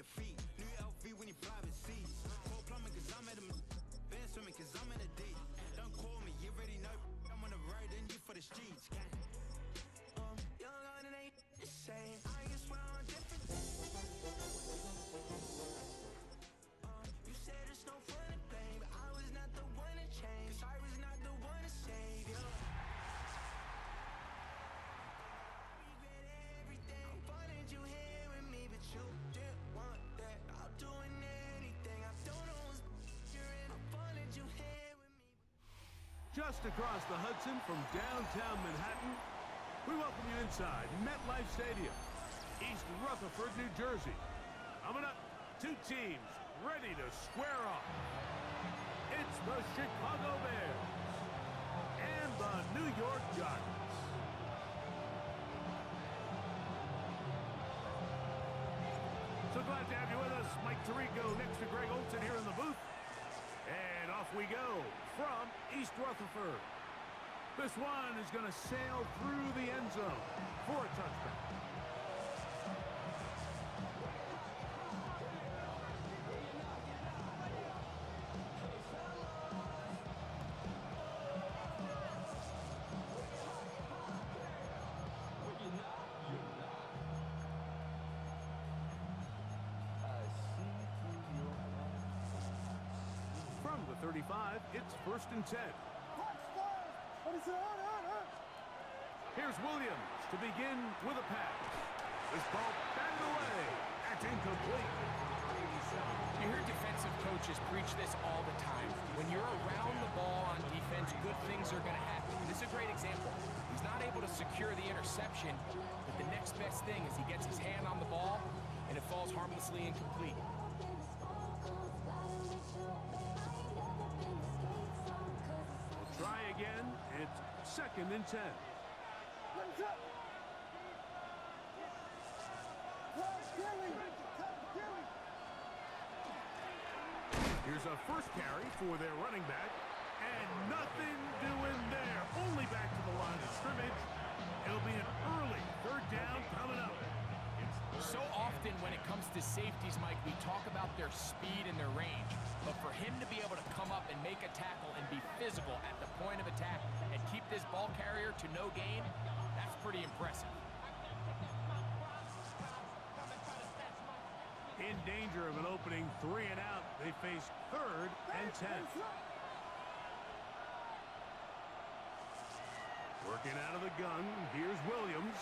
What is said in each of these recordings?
your feet. New LV when you fly overseas. Cold plumbing cause I'm at a van swimming cause I'm in a deep. Don't call me, you already know. I'm on the road and you for the streets. Young on and ain't the same. I guess we're on different. You said it's no fun to blame, but I was not the one to change. I was not the one to save you. Regret everything. I wanted you here with me, but you didn't want that. I'm doing anything. I don't know what's you're in. I wanted you here with me. Just across the Hudson from downtown Manhattan, we welcome you inside MetLife Stadium, East Rutherford, New Jersey. Coming up, two teams ready to square off. It's the Chicago Bears and the New York Giants. So glad to have you with us. Mike Tirico next to Greg Olson here in the booth. And off we go from East Rutherford. This one is going to sail through the end zone for a touchdown. From the 35, it's 1st and 10. Here's Williams to begin with a pass. This ball batted away. That's incomplete. You hear defensive coaches preach this all the time. When you're around the ball on defense, good things are going to happen. This is a great example. He's not able to secure the interception, but the next best thing is he gets his hand on the ball, and it falls harmlessly incomplete. We'll try again. It's 2nd and 10. Here's a first carry for their running back, and nothing doing there. Only back to the line of scrimmage. It'll be an early 3rd down coming up. So often when it comes to safeties, Mike, we talk about their speed and their range. But for him to be able to come up and make a tackle and be physical at the point of attack and keep this ball carrier to no gain, that's pretty impressive. In danger of an opening 3 and out, they face 3rd and 10. Working out of the gun, here's Williams.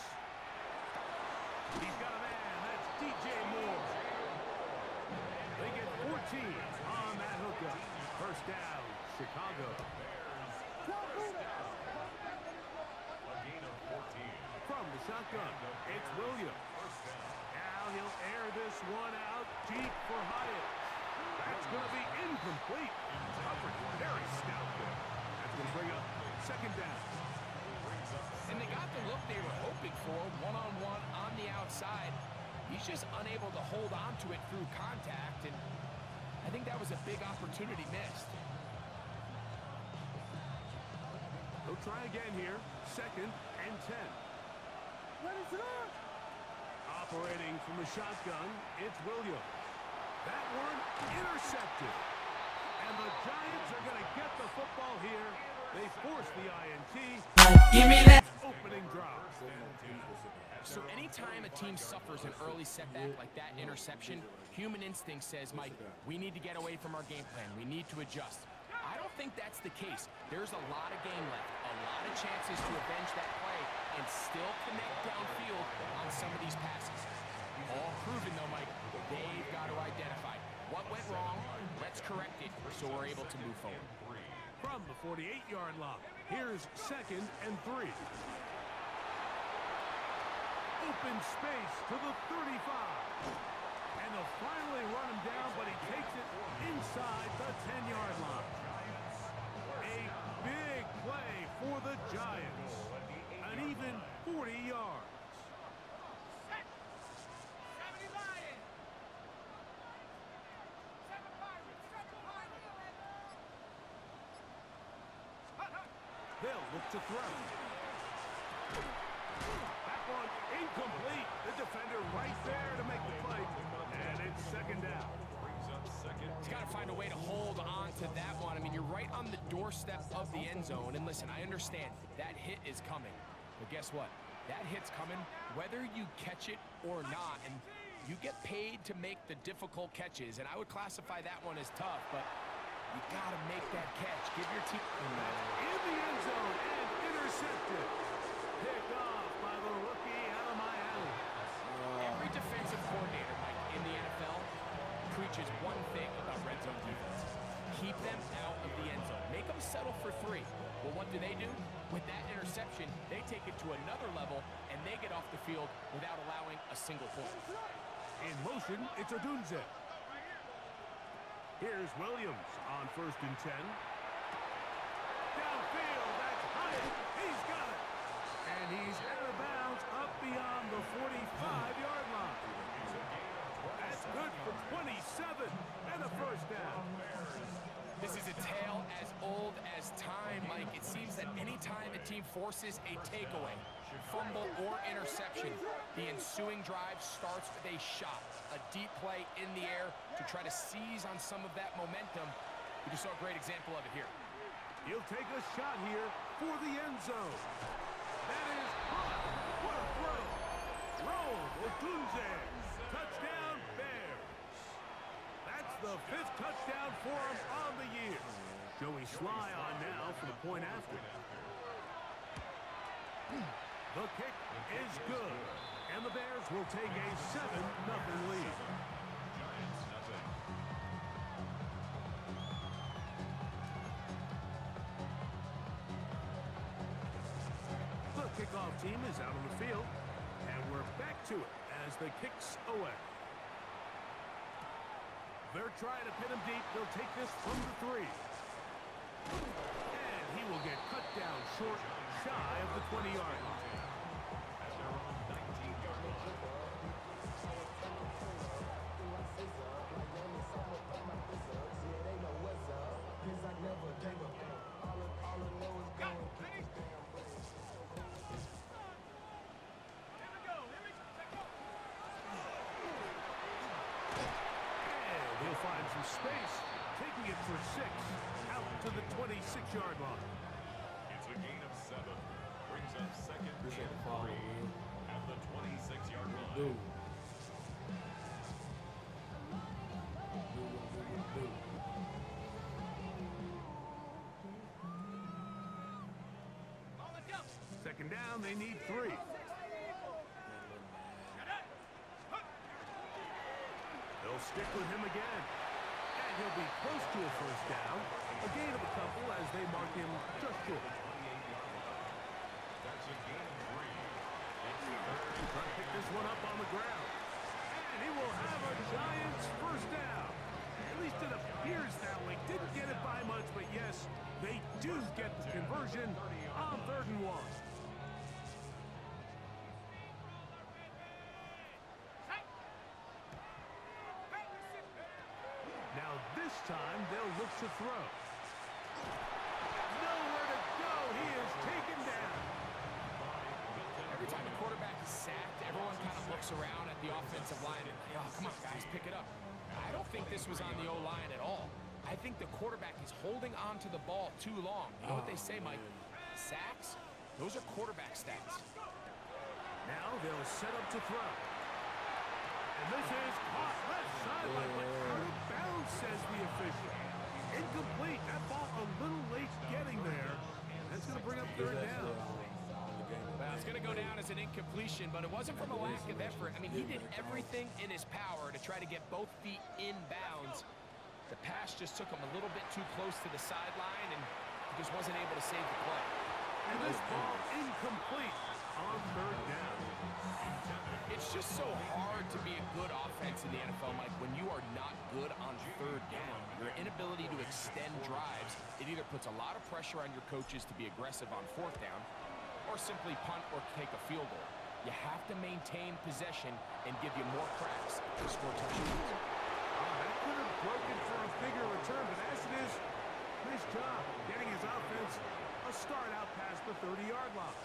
He's got a man, that's DJ Moore. They get 14 on that hookup. 1st down, Chicago. From the shotgun, it's Williams. Now he'll air this one out deep for Hyatt. That's going to be incomplete. Covered very stout. That's going to bring up 2nd down. And they got the look they were hoping for, one-on-one on the outside. He's just unable to hold on to it through contact, and I think that was a big opportunity missed. He'll try again here. 2nd and 10. Operating from the shotgun, it's Williams. That one intercepted. And the Giants are going to get the football here. They force the INT. Give me that opening drop. So anytime a team suffers an early setback like that interception, human instinct says, Mike, we need to get away from our game plan. We need to adjust. I don't think that's the case. There's a lot of game left, a lot of chances to avenge that play and still connect downfield on some of these passes. All proven, though, Mike, they've got to identify what went wrong. Let's correct it so we're able to move forward. From the 48-yard line, here's 2nd and 3. Open space to the 35. And they'll finally run him down, but he takes it inside the 10-yard line. A big play for the Giants. An even 40 yards. They'll look to throw. That one incomplete. The defender right there to make the play. And it's on the doorstep of the end zone. And listen, I understand that hit is coming. But guess what? That hit's coming whether you catch it or not. And you get paid to make the difficult catches. And I would classify that one as tough, but you got to make that catch. Give your team... In the end zone and intercepted. Picked off by the rookie out of Miami. Every defensive coordinator, Mike, in the NFL preaches one thing about red zone defense. Keep them out of the end zone. Make them settle for 3. Well, what do? With that interception, they take it to another level, and they get off the field without allowing a single point. In motion, it's Odunze. Here's Williams on 1st and 10. Downfield, that's Hyatt. He's got it. And he's out of bounds up beyond the 45-yard line. That's good for 27 and a first down. This is a tale as old as time, Mike. It seems that any time a team forces a takeaway, fumble, or interception, the ensuing drive starts with a shot, a deep play in the air to try to seize on some of that momentum. We just saw a great example of it here. He'll take a shot here for the end zone. That is hot. What a throw. Roll, Odunze. Touchdown, Bears. That's the 5th touchdown for him on the year. Joey Sly on now for the point after. The kick is good, and the Bears will take a 7-0 lead. The kickoff team is out on the field, and we're back to it as the kick's away. They're trying to pin him deep. They'll take this from the 3. And he will get cut down short, shy of the 20-yard line. Find some space, taking it for 6, out to the 26-yard line. It's a gain of 7. Brings up 2nd and 3 at the 26-yard line. Second down, they need 3. They'll stick with him again. And he'll be close to a first down. A gain of a couple as they mark him just short. That's a gain of 3. He's trying to pick this one up on the ground. And he will have a Giants first down. At least it appears that way. Didn't get it by much, but yes, they do get the conversion on 3rd and 1. Now this time they'll look to throw. Nowhere to go. He is taken down. Every time a quarterback is sacked, everyone kind of looks around at the offensive line and, oh, come on, guys, pick it up. I don't think this was on the O-line at all. I think the quarterback is holding on to the ball too long. You know what they say, Mike? Sacks, those are quarterback stats. Now they'll set up to throw. And this is caught left sideline, but out of bounds, says the official. Incomplete. That ball a little late getting there. That's going to bring up 3rd down. Well, it's going to go down as an incompletion, but it wasn't from a lack of effort. I mean, he did everything in his power to try to get both feet in bounds. The pass just took him a little bit too close to the sideline, and he just wasn't able to save the play. And this ball incomplete on 3rd down. It's just so hard to be a good offense in the NFL, Mike, when you are not good on 3rd down. Your inability to extend drives, it either puts a lot of pressure on your coaches to be aggressive on 4th down, or simply punt or take a field goal. You have to maintain possession and give you more cracks to score touchdowns. That could have broken for a bigger return, but as it is, nice job getting his offense a start out past the 30-yard line.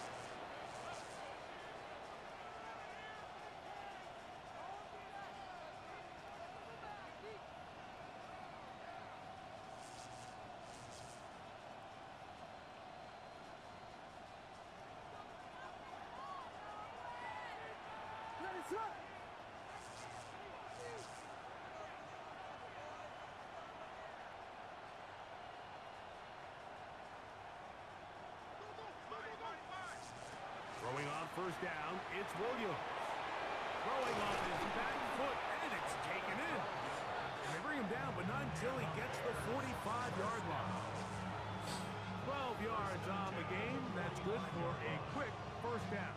Throwing on first down, it's Williams. Throwing on his back foot, and it's taken in. And they bring him down, but not until he gets the 45-yard line. 12 yards on the game. That's good for a quick first down.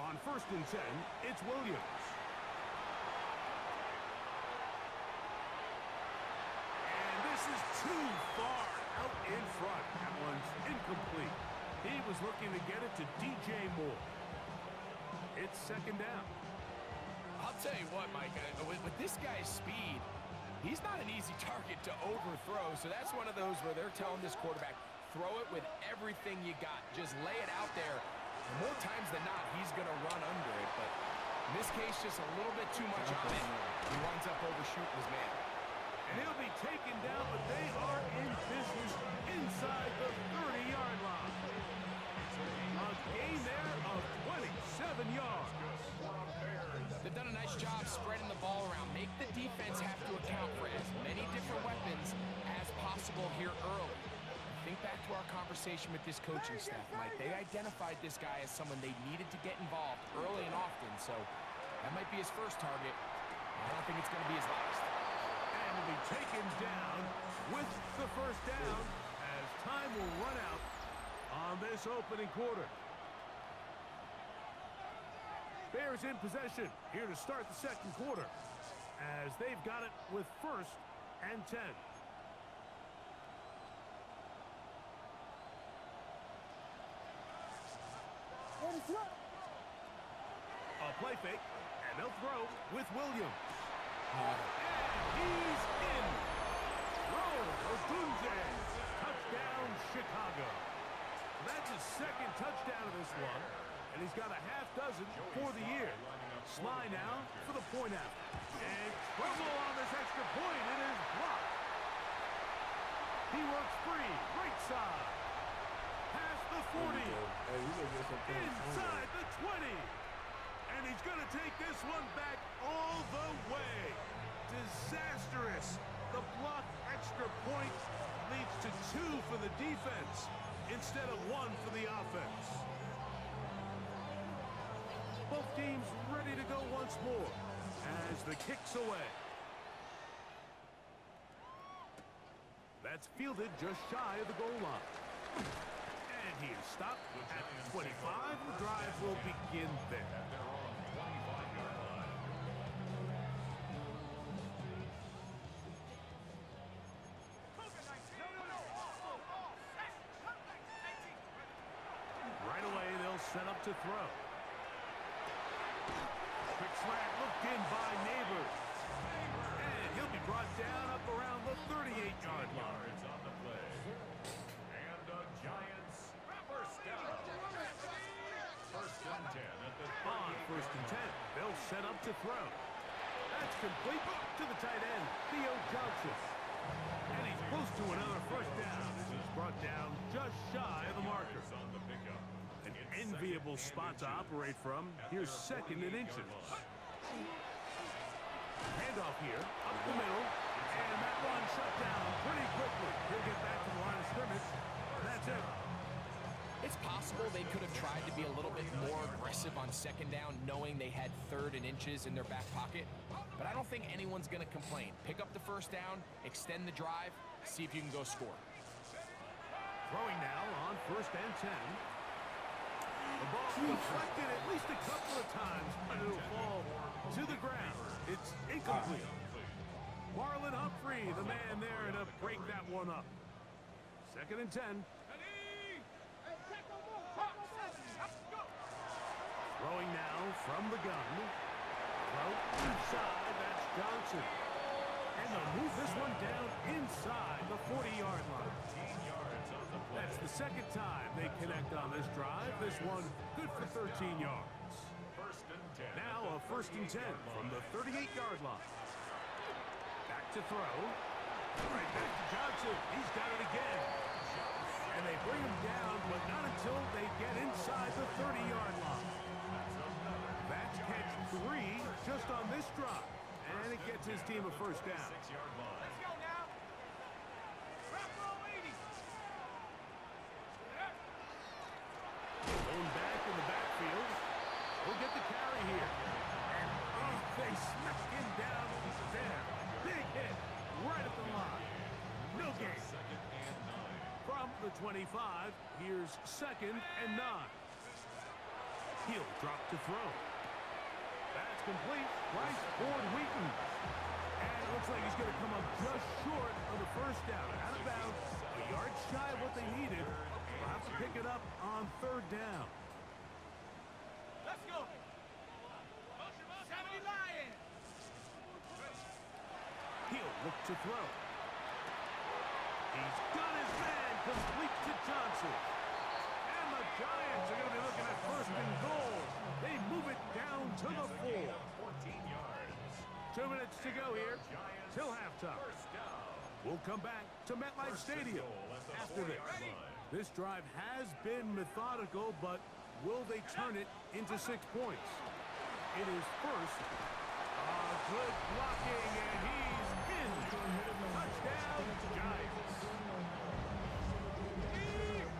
On first and 10, it's Williams. And this is too far out in front. That one's incomplete. He was looking to get it to DJ Moore. It's second down. I'll tell you what, Mike, with this guy's speed, he's not an easy target to overthrow. So that's one of those where they're telling this quarterback, throw it with everything you got. Just lay it out there. And more times than not, he's going to run under it. But in this case, just a little bit too much on it. He winds up overshooting his man. And he'll be taken down, but they are in business inside the 30-yard line. A gain there of 27 yards. They've done a nice job spreading the ball around. Make the defense have to account for as many different weapons as possible here early. Think back to our conversation with this coaching staff, Mike. They identified this guy as someone they needed to get involved early and often, so that might be his first target. I don't think it's going to be his last. And will be taken down with the first down as time will run out on this opening quarter. Bears in possession here to start the second quarter as they've got it with first and 10. A play fake, and they'll throw with Williams. And he's in. Roll Odunze. Touchdown, Chicago. That's his second touchdown of this one, and he's got a half dozen for the year. Sly now for the point out. And trouble on this extra point. It is blocked. He works free, right side. Past the 40. Inside the 20. And he's going to take this one back all the way. Disastrous. The blocked extra point leads to 2 for the defense instead of 1 for the offense. Both teams ready to go once more as the kick's away. That's fielded just shy of the goal line. And he is stopped at 25. The drive will begin there. Right away, they'll set up to throw. Quick slant looked in by Neighbors. And he'll be brought down up around the 38-yard line. On the play. And the Giants first down. First and 10 at the On first and 10, they'll set up to throw. That's complete to the tight end, Theo Johnson. And he's close to another first down as he's brought down just shy of the marker. on the pickup. An enviable spot to operate from. Here's second and inches. Handoff here, up the middle, and that one shut down pretty quickly. He'll get back to the line of scrimmage, and that's it. It's possible they could have tried to be a little bit more aggressive on second down, knowing they had third and inches in their back pocket. But I don't think anyone's going to complain. Pick up the first down, extend the drive, see if you can go score. Throwing now on first and 10. The ball deflected at least a couple of times, but it'll fall to the ground. It's incomplete. Marlon Humphrey, the man there to break that one up. Second and 10. Throwing now from the gun. Throw inside, that's Johnson. And they'll move this one down inside the 40-yard line. That's the second time they connect on this drive. This one good for 13 yards. First and 10. Now a first and 10 from the 38-yard line. Back to throw. Right back to Johnson. He's got it again. And they bring him down, but his team a first down. 6-yard line. Let's go now. Rock roll 80. Going back in the backfield. He'll get the carry here. And, oh, they smack him down there. Big hit right at the line. No gain. 2nd and 9. From the 25, here's 2nd and 9. He'll drop to throw. That's complete. Right toward Wheaton. And it looks like he's going to come up just short of the first down. Out of bounds, a yard shy of what they needed. They'll have to pick it up on 3rd down. Let's go. 70 Lions. He'll look to throw. He's got his man complete to Johnson. And the Giants are going to be looking at 1st and goal. They move it down to the 4. 14 yards. 2 minutes to go here till halftime. First down. We'll come back to MetLife Stadium after this. This drive has been methodical, but will they turn it into 6 points? It is first. Good blocking, and he's in. Touchdown, Giants.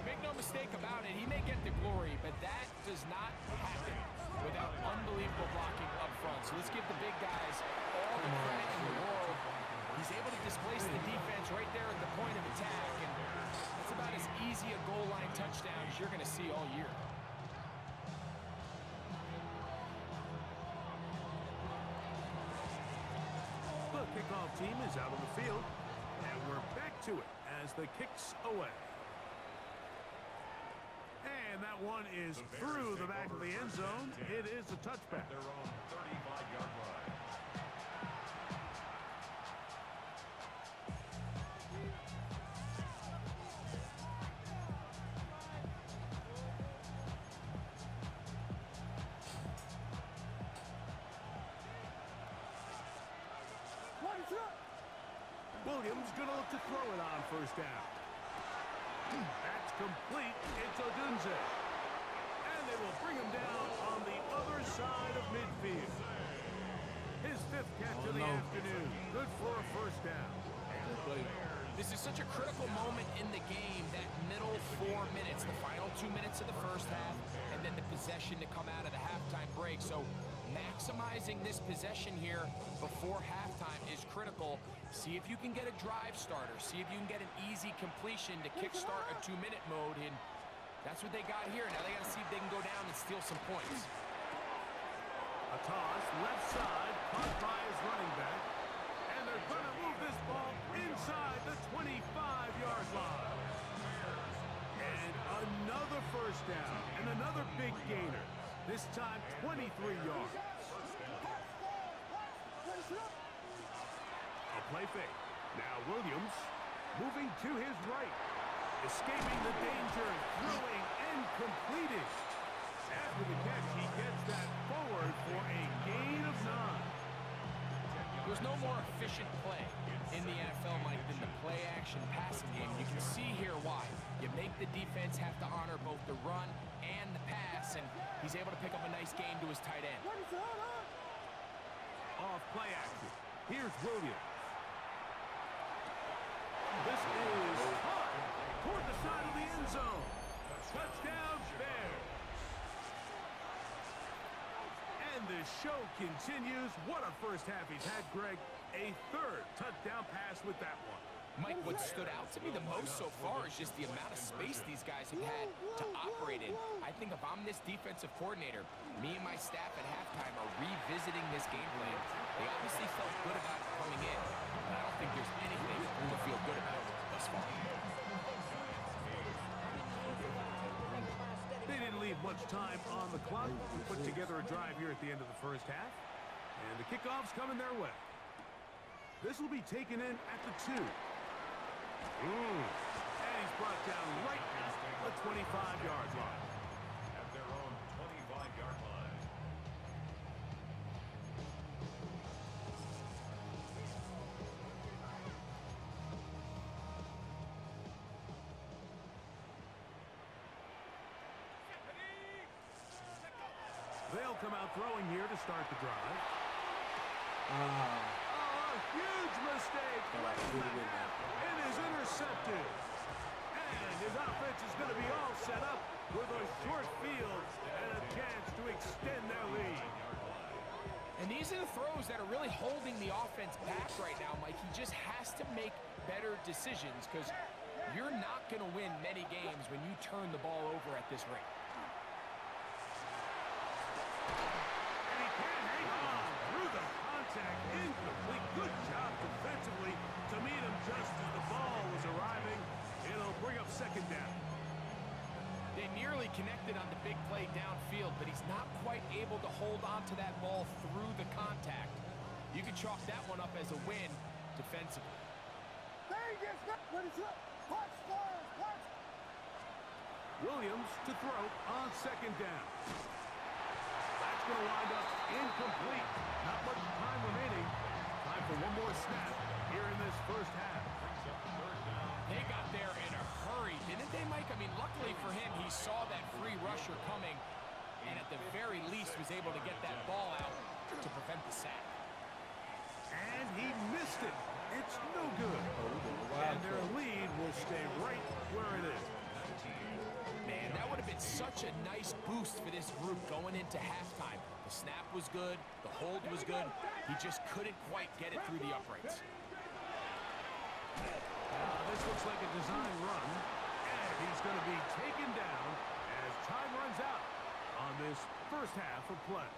Make no mistake about it, he may get the glory, but that does not happen without unbelievable blocking up front. So let's give the big guys all the credit in the world. He's able to displace the defense right there at the point of attack, and that's about as easy a goal line touchdown as you're going to see all year. The kickoff team is out on the field, and we're back to it as the kick's away. And that one is through the back of the end zone. It is a touchback. Their own 35-yard line. Williams gonna look to throw it on 1st down. That's complete. It's Odunze. And they will bring him down on the other side of midfield. His 5th catch of the afternoon. Good for a 1st down. This is such a critical moment in the game, that middle 4 minutes, the final 2 minutes of the first half, and then the possession to come out of the halftime break. So maximizing this possession here before halftime is critical. See if you can get a drive starter. See if you can get an easy completion to kickstart a 2-minute mode, and that's what they got here. Now they got to see if they can go down and steal some points. A toss, left side, caught by his running back. And they're going to move this ball inside the 25-yard line. And another 1st down, and another big gainer. This time, 23 yards. A play fake. Now Williams moving to his right. Escaping the danger, throwing and completing. After the catch, he gets that forward for a gain of 9. There's no more efficient play in the NFL, Mike, than the play-action passing game. You can see here why. You make the defense have to honor both the run and the pass, and he's able to pick up a nice gain to his tight end. Off play action. Here's Williams. This is caught toward the side of the end zone. Touchdown, Bears. And the show continues. What a first half he's had, Greg. A 3rd touchdown pass with that one. Mike, what stood out to me the most so far is just the amount of space these guys have had to operate in. I think if I'm this defensive coordinator, me and my staff at halftime are revisiting this game plan. They obviously felt good about it coming in, but I don't think there's anything to feel good about thus far. They didn't leave much time on the clock to put together a drive here at the end of the first half. And the kickoff's coming their way. This will be taken in at the 2. And he's brought down right at the 25-yard line. At their own 25-yard line. They'll come out throwing here to start the drive. huge mistake. It is intercepted. And his offense is going to be all set up with a short field and a chance to extend their lead. And these are the throws that are really holding the offense back right now, Mike. He just has to make better decisions because you're not going to win many games when you turn the ball over at this rate. And he can't hang on through the contact. Incomplete. Good job defensively to meet him just as the ball was arriving. It'll bring up second down. They nearly connected on the big play downfield, but he's not quite able to hold on to that ball through the contact. You can chalk that one up as a win defensively. Williams to throw on second down. That's going to wind up incomplete. Not much time remaining. Time for one more snap here in this first half. They got there in a hurry, didn't they, Mike? I mean, luckily for him, he saw that free rusher coming and at the very least was able to get that ball out to prevent the sack. And he missed it. It's no good. And their lead will stay right where it is. Man, that would have been such a nice boost for this group going into halftime. The snap was good. The hold was good. He just couldn't quite get it through the uprights. This looks like a design run. And he's going to be taken down as time runs out on this first half of play.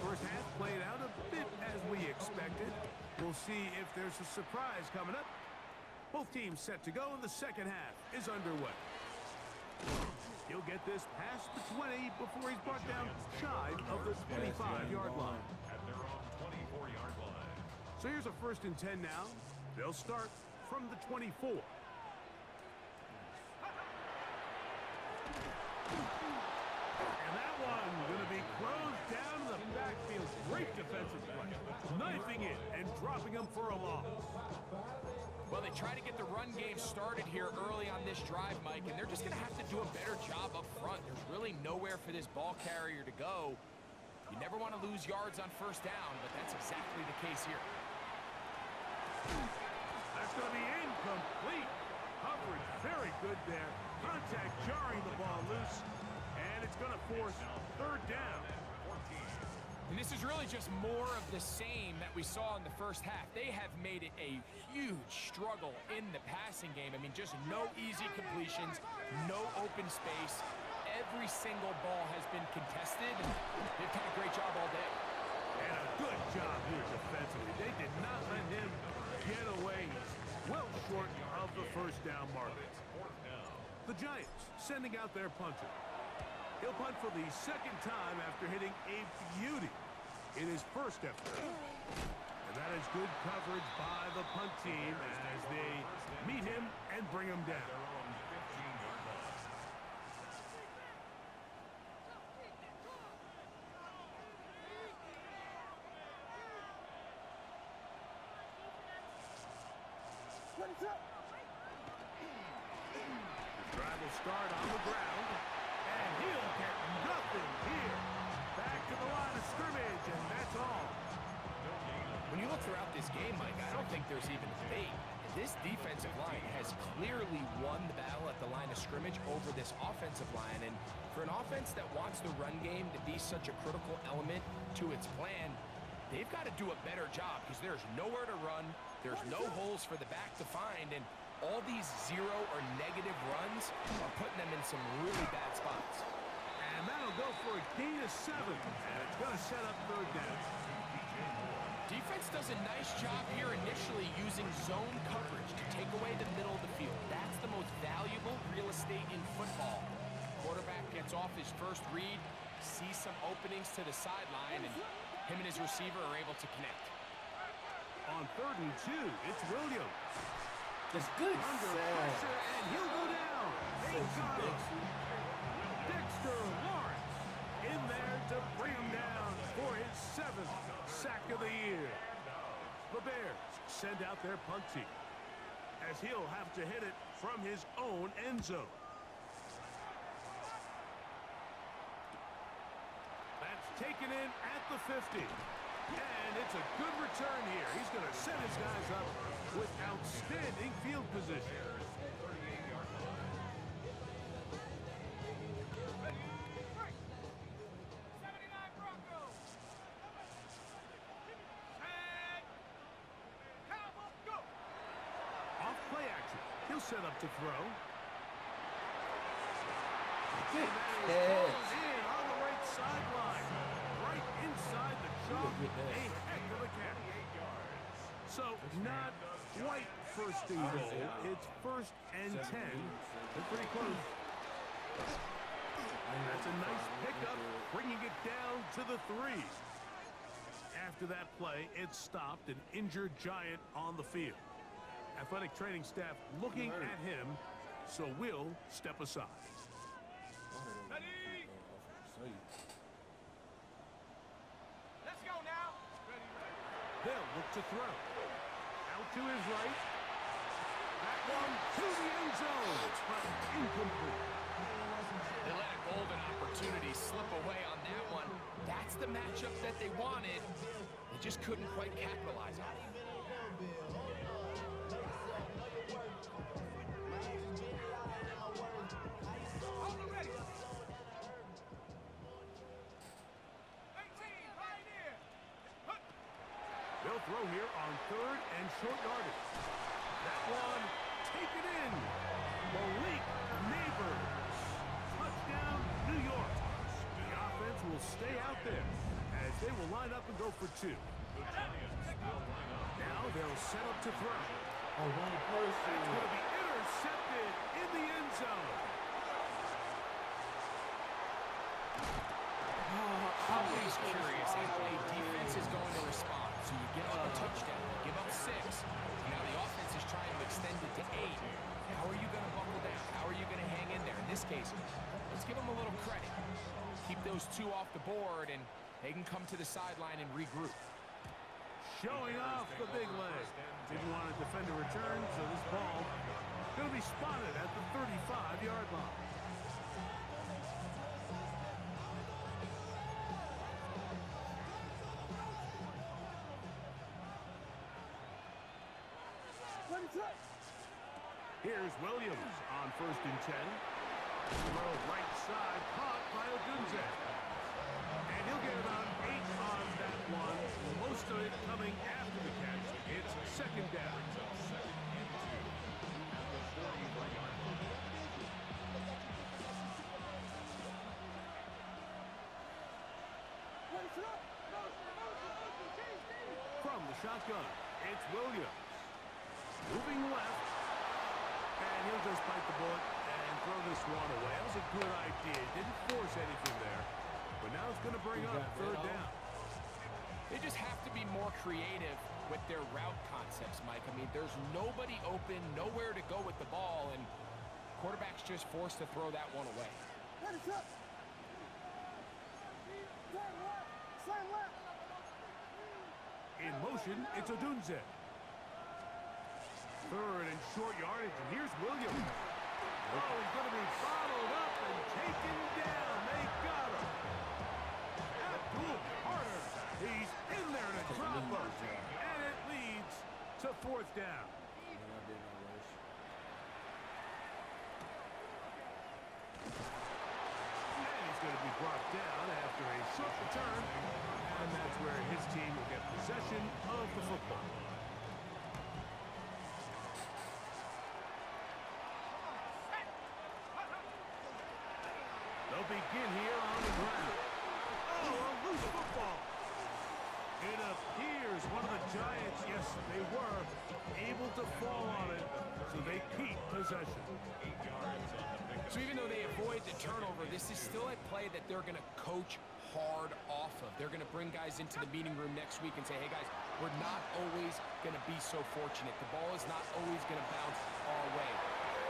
First half played out a bit as we expected. We'll see if there's a surprise coming up. Both teams set to go, and the second half is underway. He'll get this past the 20 before he's brought down shy of the 25-yard line. At their own 24-yard line. So here's a 1st and 10 now. They'll start from the 24. And that one going to be closed down in the backfield. Great defensive play. Knifing it and dropping him for a loss. Well, they try to get the run game started here early on this drive, Mike, and they're just going to have to do a better job up front. There's really nowhere for this ball carrier to go. You never want to lose yards on first down, but that's exactly the case here. That's going to be incomplete. Coverage very good there. Contact jarring the ball loose, and it's going to force third down. And this is really just more of the same that we saw in the first half. They have made it a huge struggle in the passing game. I mean, just no easy completions, no open space. Every single ball has been contested. They've done a great job all day. And a good job here defensively. They did not let him get away. He's well short of the first down mark. The Giants sending out their punter. He'll punt for the second time after hitting a beauty in his first effort. And that is good coverage by the punt team as they meet him and bring him down. The drive will start on the ground. And he'll get nothing here. Back to the line of scrimmage, and that's all. When you look throughout this game, Mike, I don't think there's even a debate. This defensive line has clearly won the battle at the line of scrimmage over this offensive line. And for an offense that wants the run game to be such a critical element to its plan, they've got to do a better job because there's nowhere to run. There's no holes for the back to find. And all these zero or negative runs are putting them in some really bad spots. And that'll go for a gain of 7. And it's going to set up third down. Defense does a nice job here initially using zone coverage to take away the middle of the field. That's the most valuable real estate in football. Quarterback gets off his first read, sees some openings to the sideline, and him and his receiver are able to connect. On 3rd and 2, it's Williams. That's good. Under pressure, and he'll go down. They got him. Dexter Lawrence in there to bring him down for his 7th sack of the year. The Bears send out their punt team, as he'll have to hit it from his own end zone. That's taken in at the 50. And it's a good return here. He's going to set his guys up with outstanding field position. Off play action. He'll set up to throw. Good And that is catch. hauled in on the right sideline. Right inside the chalk. A heck of a catch. So not quite first and goal. It's 1st and 10. They're pretty close. And that's a nice pickup, bringing it down to the 3. After that play, it stopped an injured Giant on the field. Athletic training staff looking at him, so we'll step aside. Ready? Let's go now. They'll look to throw. Out to his right. That one to the end zone, but incomplete. They let a golden opportunity slip away on that one. That's the matchup that they wanted. They just couldn't quite capitalize on it. Hold it ready. 18, pioneer. They'll throw here on 3rd and short yardage. That one taken in. Malik Neighbors. Touchdown, New York. The offense will stay out there as they will line up and go for 2. Now they'll set up to throw. Oh, one It's person. going to be intercepted in the end zone. Always curious how a defense is going to respond. So you give up a touchdown, you give up 6. Now the offense is trying to extend it to 8. How are you going to buckle down? How are you going to hang in there? In this case, let's give them a little credit. Keep those 2 off the board, and they can come to the sideline and regroup. Showing off the big leg. Didn't want to defend a return, so this ball going to be spotted at the 35-yard line. Here's Williams on 1st and 10. Throw right side, caught by Odunze. And he'll get about 8 on that one. Most of it coming after the catch. It's 2nd down. From the shotgun, it's Williams. Moving left. And he'll just bite the bullet and throw this one away. That was a good idea. Didn't force anything there. But now it's going to bring up 3rd down. They just have to be more creative with their route concepts, Mike. I mean, there's nobody open, nowhere to go with the ball, and quarterback's just forced to throw that one away. In motion, it's Odunze. 3rd and short yardage, and here's Williams. Oh, he's going to be bottled up and taken down. They got him. Abdul Carter. He's in there to drop him. And it leads to 4th down. And he's going to be brought down after a short return. And that's where his team will get possession of the football. They'll begin here on the ground. Oh, a loose football. It appears one of the Giants, yes, they were able to fall on it, so they keep possession. So even though they avoid the turnover, this is still a play that they're going to coach hard off of. They're going to bring guys into the meeting room next week and say, hey, guys, we're not always going to be so fortunate. The ball is not always going to bounce our way.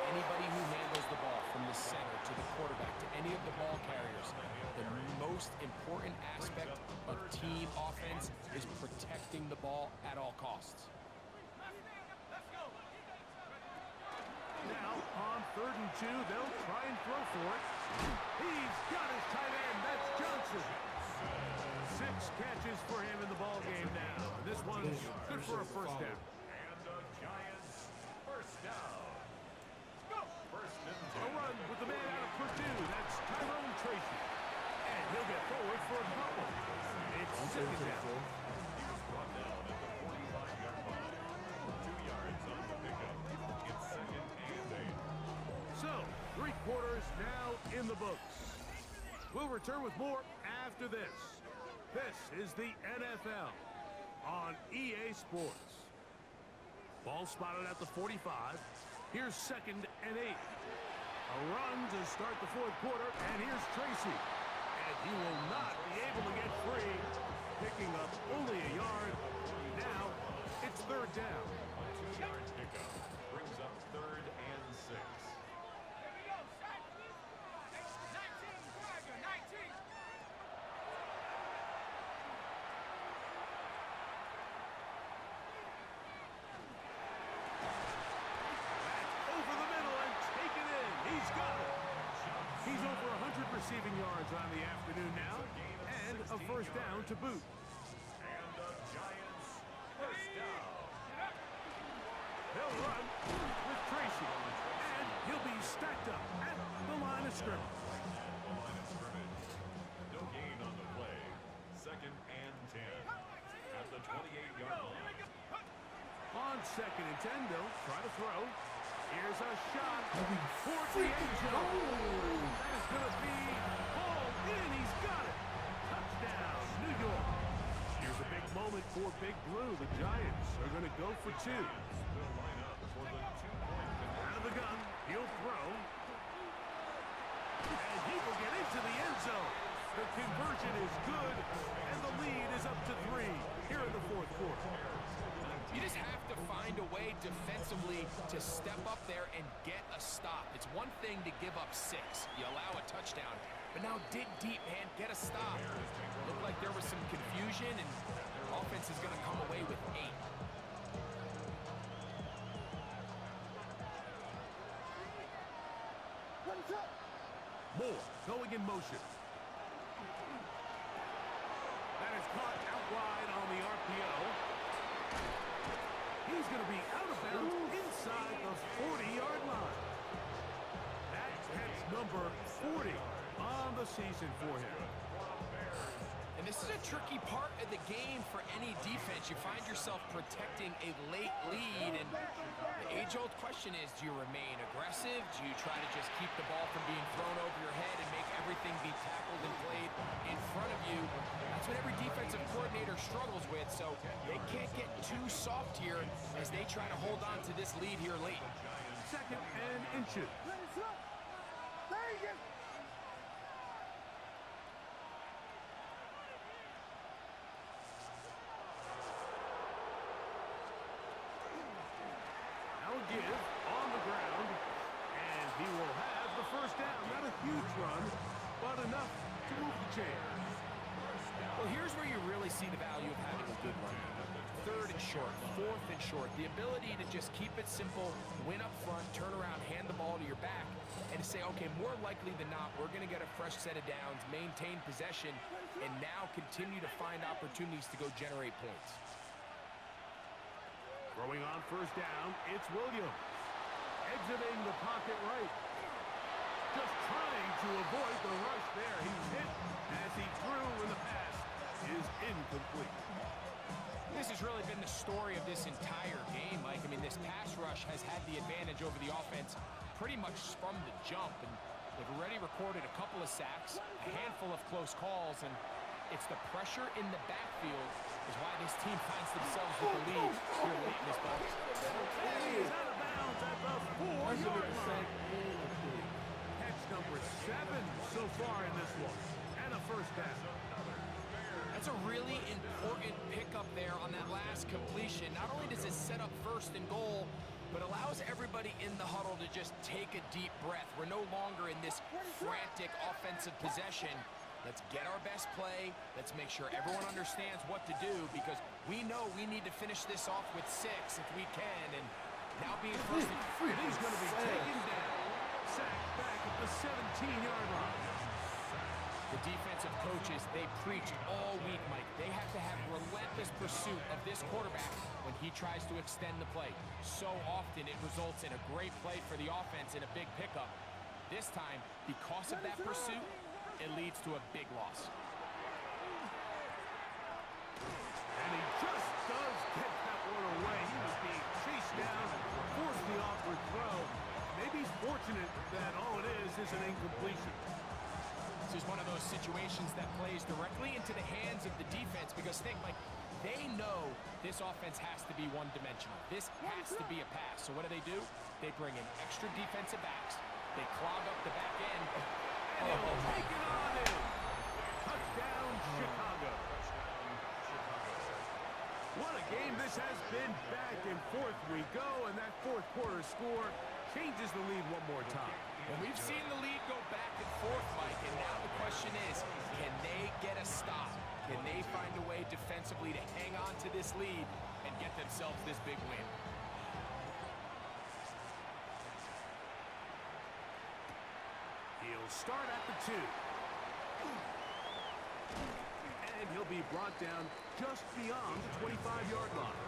Anybody who handles the ball from the center to the quarterback to any of the ball carriers, the most important aspect of team offense is protecting the ball at all costs. Now, on 3rd and 2, they'll try and throw for it. He's got his tight end. That's Johnson. 6 catches for him in the ball game now. This one's good for a first down. And the Giants first down. First and 10. A run with the man out of Purdue. That's Tyrone Tracy. And he'll get forward for a couple. It's second down. He's brought down at the 45-yard line. 2 yards on the pickup. It's second and 8. So, 3 quarters now in the books. We'll return with more after this. This is the NFL on EA Sports. Ball spotted at the 45. Here's second and 8. A run to start the 4th quarter, and here's Tracy. And he will not be able to get free, picking up only a yard. Now, it's 3rd down. A 2-yard pickup brings up 3rd and 6. Over the middle and taken in. He's got it. He's over 100 receiving yards on the afternoon now, and a first down to boot. And the Giants first down. He'll run with Tracy, and he'll be stacked up at the line of scrimmage. Line of scrimmage. No gain on the play. Second and 10. At the 28-yard line. On 2nd and 10, they'll try to throw. Here's a shot for the end zone. That is going to be hauled in. He's got it. Touchdown, New York. Here's a big moment for Big Blue. The Giants are going to go for 2. Will line up for the 2-point conversion. Out of the gun, he'll throw. And he will get into the end zone. The conversion is good, and the lead is up to 3 here in the 4th quarter. You just have to find a way defensively to step up there and get a stop. It's one thing to give up 6. You allow a touchdown. But now dig deep, man. Get a stop. Looked like there was some confusion, and offense is going to come away with 8. Moore going in motion. That is caught out wide on the RPO. He's going to be out of bounds inside the 40-yard line. That's number 40 on the season for him. And this is a tricky part of the game for any defense. You find yourself protecting a late lead, and the age-old question is, do you remain aggressive? Do you try to just keep the ball from being thrown over your head and make everything be tackled and played in front of you? That's what every defensive coordinator struggles with, so they can't get too soft here as they try to hold on to this lead here late. 2nd and inches. Give on the ground, and he will have the first down. Not a huge run, but enough to move the chains. Well, here's where you really see the value of having a good run. 3rd and short, 4th and short. The ability to just keep it simple, win up front, turn around, hand the ball to your back, and to say, okay, more likely than not, we're going to get a fresh set of downs, maintain possession, and now continue to find opportunities to go generate points. Throwing on first down, it's Williams. Exiting the pocket right. Just trying to avoid the rush there. He's hit as he threw, and the pass is incomplete. This has really been the story of this entire game, Mike. I mean, this pass rush has had the advantage over the offense pretty much from the jump, and they've already recorded a couple of sacks, a handful of close calls, and it's the pressure in the backfield is why this team finds themselves with the lead here late in this ball. He's out of bounds at the 4-yard line. Catch number 7 so far in this one, and a first down. That's a really important pickup there on that last completion. Not only does it set up 1st and goal, but allows everybody in the huddle to just take a deep breath. We're no longer in this frantic offensive possession. Let's get our best play. Let's make sure everyone understands what to do, because we know we need to finish this off with 6 if we can, and Now being first and And he's going to be taken down. Sacked back at the 17-yard line. The defensive coaches, they preach all week, Mike. They have to have relentless pursuit of this quarterback when he tries to extend the play. So often it results in a great play for the offense and a big pickup. This time, because of that pursuit, it leads to a big loss. And he just does get that one away. He was being chased down, forced the awkward throw. Maybe he's fortunate that all it is an incompletion. This is one of those situations that plays directly into the hands of the defense because think, like, they know this offense has to be one-dimensional. This has to be a pass. So what do? They bring in extra defensive backs. They clog up the back end. And he'll take it on in. Touchdown, Chicago. What a game this has been. Back and forth we go, and that fourth quarter score changes the lead one more time. And we've seen the lead go back and forth, Mike, and now the question is, can they get a stop? Can they find a way defensively to hang on to this lead and get themselves this big win? He'll start at the 2. And he'll be brought down just beyond the 25-yard line.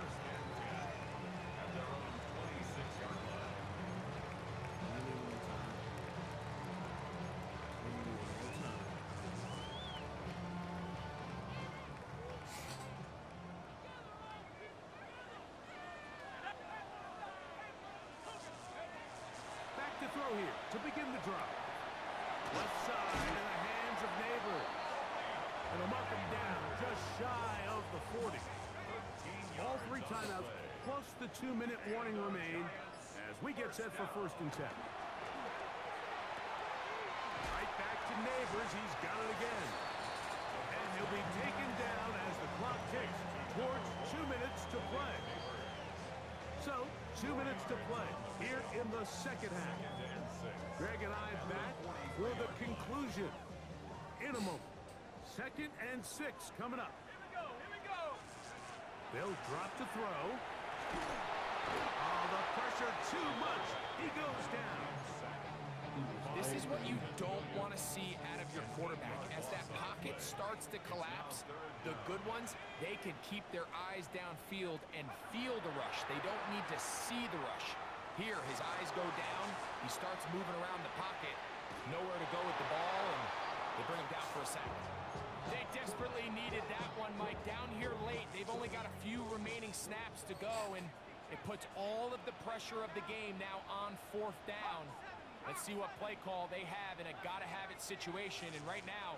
To throw here to begin the drive. Left side in the hands of Neighbors. And he'll mark him down just shy of the 40. All 3 timeouts plus the 2-minute warning remain as we get set for 1st and 10. Right back to Neighbors. He's got it again. And he'll be taken down as the clock ticks towards 2 minutes to play. So, 2 minutes to play here in the second half. Greg and I back for the conclusion in a moment. 2nd and 6 coming up. Here we go. They'll drop to throw. Oh, the pressure too much. He goes down. This is what you don't want to see out of your quarterback. As that pocket starts to collapse, the good ones, they can keep their eyes downfield and feel the rush. They don't need to see the rush. Here, his eyes go down. He starts moving around the pocket. Nowhere to go with the ball, and they bring him down for a sack. They desperately needed that one, Mike. Down here late, they've only got a few remaining snaps to go, and it puts all of the pressure of the game now on 4th down. Let's see what play call they have in a gotta-have-it situation. And right now,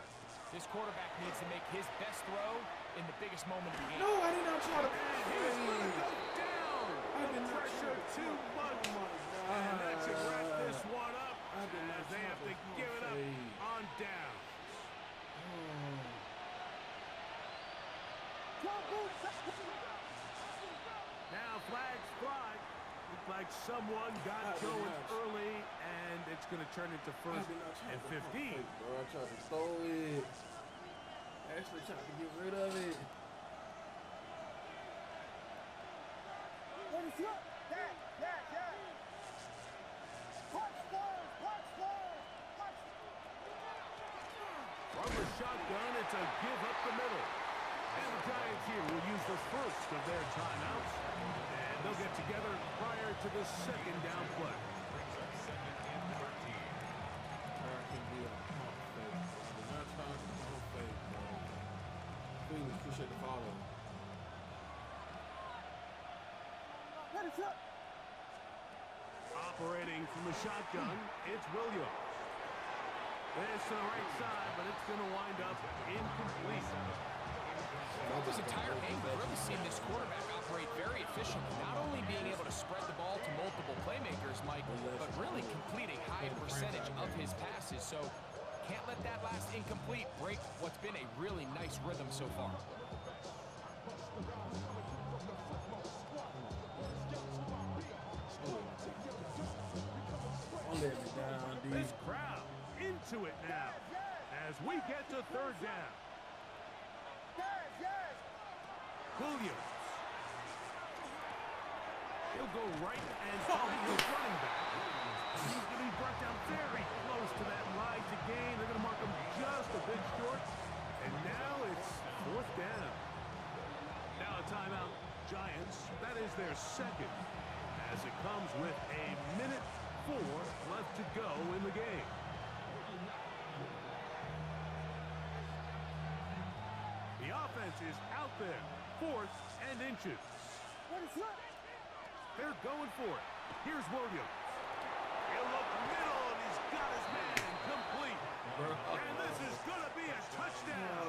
this quarterback needs to make his best throw in the biggest moment of the game. No, I did not try to. He's going to go down. The pressure too much. And that should wrap this one up as they have to give it up on down. Now flags fly. Looked like someone got going early, and it's going to turn into 1st and 15. Bro, I tried to throw it. Actually tried to get rid of it. From the shotgun, it's a give up the middle. And the Giants here will use the first of their timeouts. And they'll get together prior to the 2nd down play. Appreciate the follow. Operating from the shotgun, it's Williams. This to the right side, but it's going to wind up incomplete. Throughout this entire game, we've really seen this quarterback operate very efficiently, not only being able to spread the ball to multiple playmakers, Mike, but really complete a high percentage of his passes. So can't let that last incomplete break what's been a really nice rhythm so far. This crowd into it now as we get to 3rd down. Williams. He'll go right and target his running back. He's going to be brought down very close to that line to gain. They're going to mark him just a bit short. And now it's 4th down. Now a timeout, Giants. That is their second, as it comes with a minute 4 left to go in the game. The offense is out there. 4th and inches. They're going for it. Here's Williams. He'll look middle, and he's got his man complete. And this is going to be a touchdown.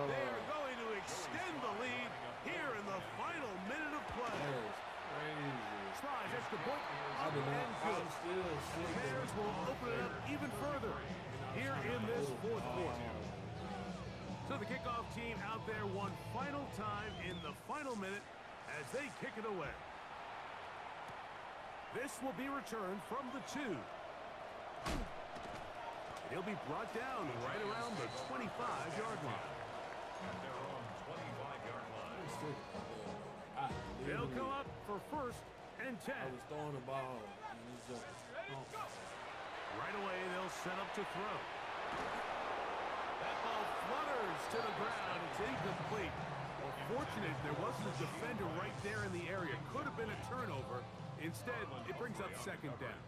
They are going to extend the lead here in the final minute of play. That is crazy. Slides extra point. I did not. And I'm good. still The sick. Bears will open it up even further here in this 4th quarter. So the kickoff team out there one final time in the final minute as they kick it away. This will be returned from the 2. He'll be brought down right around the 25-yard line. And they're on 25-yard line. They'll come up for 1st and 10. I was throwing the ball, and it's just, Right away, they'll set up to throw. That ball flutters to the ground. It's incomplete. Well, fortunate there wasn't a defender right there in the area. Could have been a turnover. Instead, it brings up 2nd down.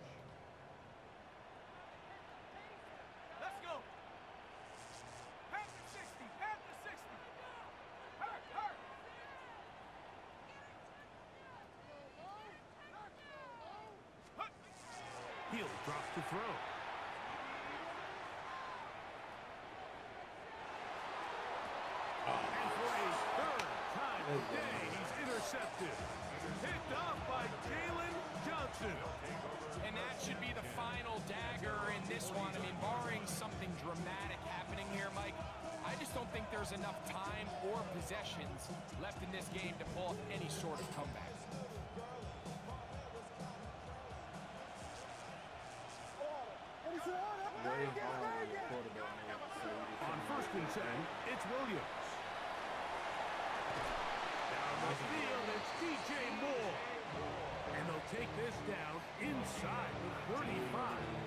Let's go. Pass to 60. Pass to 60. Hurt, hurt. Hill drops to throw. And for a 3rd time today, he's intercepted. Picked off by Jalen Johnson. And that should be the final dagger in this one. I mean, barring something dramatic happening here, Mike, I just don't think there's enough time or possessions left in this game to pull off any sort of comeback. very hard on the quarterback. On 1st and 10, it's Williams. Down the field, it's DJ Moore. And they'll take this down inside the 35.